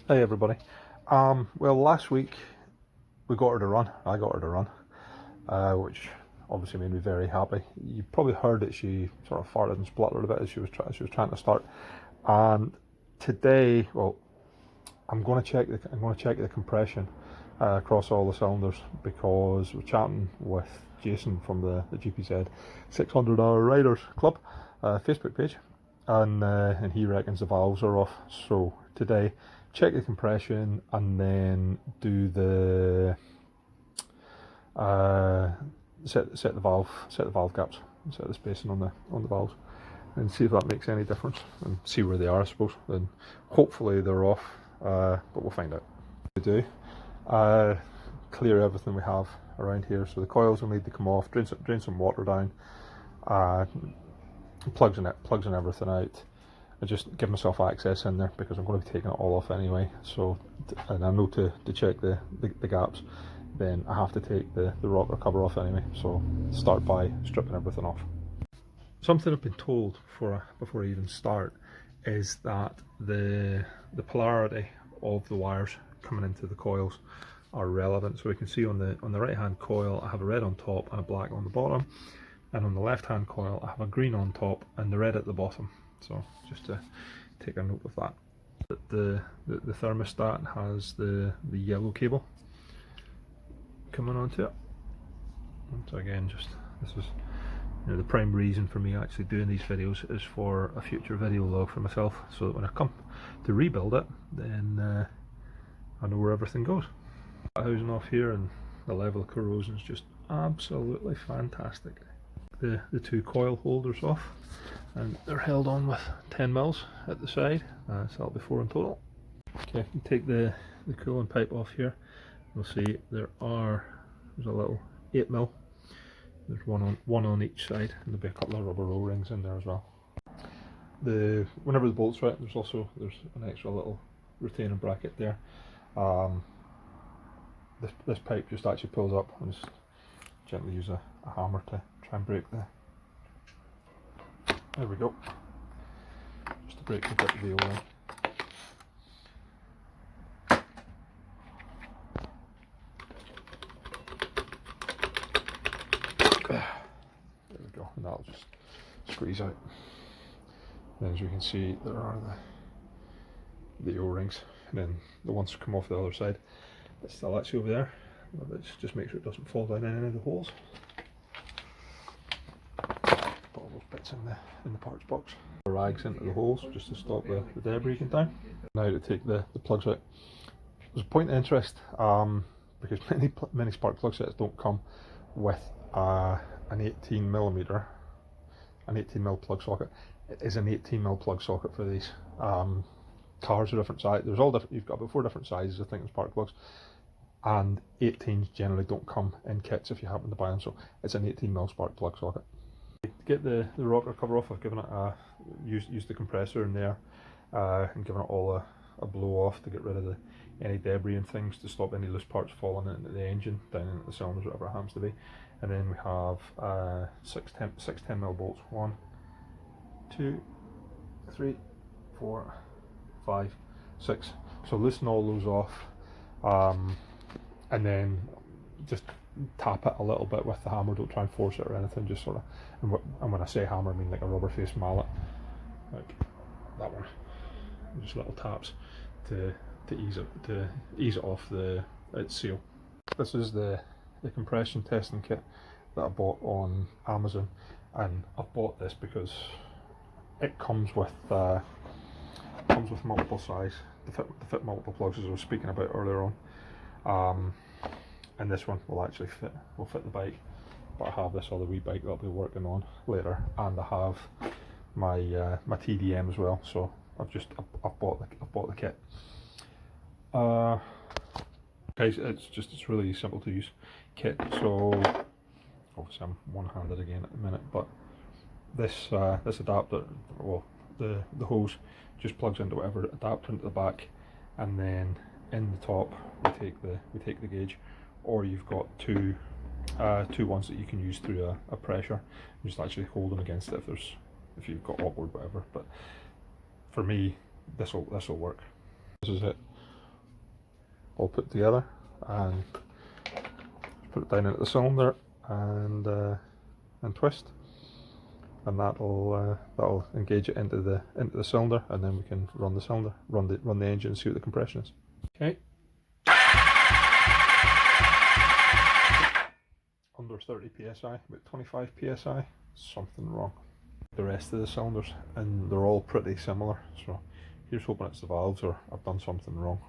Hey everybody. Well, last week we got her to run. I got her to run, which obviously made me very happy. You probably heard that she sort of farted and spluttered a bit as she was trying to start. And today, well, I'm going to check the compression across all the cylinders because we're chatting with Jason from the GPZ600R Riders Club Facebook page, and he reckons the valves are off. So today, check the compression and then do the set the valve gaps, set the spacing on the valves, and see if that makes any difference, and see where they are, I suppose. And hopefully they're off, but we'll find out. We do clear everything we have around here, so the coils will need to come off, drain some water down, plugs and everything out, and just give myself access in there because I'm going to be taking it all off anyway. So, and I know to check the gaps, then I have to take the rocker cover off anyway. So start by stripping everything off. Something I've been told before I even start is that the polarity of the wires coming into the coils are relevant. So we can see on the right hand coil I have a red on top and a black on the bottom, and on the left hand coil I have a green on top and the red at the bottom. So just to take a note of that. The thermostat has the yellow cable coming onto it. And so again, just this is the prime reason for me actually doing these videos is for a future video log for myself, so that when I come to rebuild it, then I know where everything goes. Housing off here, and the level of corrosion is just absolutely fantastic. The two coil holders off, and they're held on with 10 mils at the side, so that'll be 4 in total. Okay, you take the coolant pipe off here. You'll see there's a little 8 mil. There's one on each side, and there'll be a couple of rubber O-rings in there as well. Whenever the bolt's right, there's an extra little retaining bracket there. This pipe just actually pulls up, and just gently use a hammer to try and break there we go, just to break the bit of the O-ring. There we go, and that'll just squeeze out. And as you can see, there are the O-rings, and then the ones come off the other side. It's still actually over there. Let's just make sure it doesn't fall down in any of the holes. Put all those bits in the parts box. The rags into the holes just to stop the debris getting down. Now to take the plugs out. There's a point of interest because many spark plug sets don't come with an 18mm plug socket. It is an 18mm plug socket for these. Cars are different size. There's all different. You've got about 4 different sizes, I think, of spark plugs, and 18s generally don't come in kits if you happen to buy them. So it's an 18mm spark plug socket. To get the rocker cover off, I've given it used the compressor in there and given it all a blow off to get rid of any debris and things, to stop any loose parts falling into the engine, down into the cylinders, whatever it happens to be. And then we have 6 10mm bolts. 1, 2, 3, 4, 5, 6. So loosen all those off, and then just tap it a little bit with the hammer. Don't try and force it or anything, just sort of, and when I say hammer I mean like a rubber faced mallet, like that one. Just little taps to ease it off its seal. This is the compression testing kit that I bought on Amazon, and I've bought this because it comes with multiple size to fit multiple plugs, as I was speaking about earlier on. And this one will actually fit the bike, but I have this other wee bike that I'll be working on later, and I have my TDM as well. So I've bought the kit. Guys, it's really simple to use kit. So obviously I'm one-handed again at the minute, but this adapter, well, the hose just plugs into whatever adapter into the back, and then in the top we take the gauge, or you've got two ones that you can use through a pressure. You just actually hold them against it if you've got awkward whatever. But for me, this will work. This is it. all put together, and put it down into the cylinder and twist, and that'll engage it into the cylinder, and then we can run the cylinder, run the engine, and see what the compression is. Okay. Under 30 psi, about 25 psi, something wrong. The rest of the cylinders, and they're all pretty similar, so here's hoping it's the valves or I've done something wrong.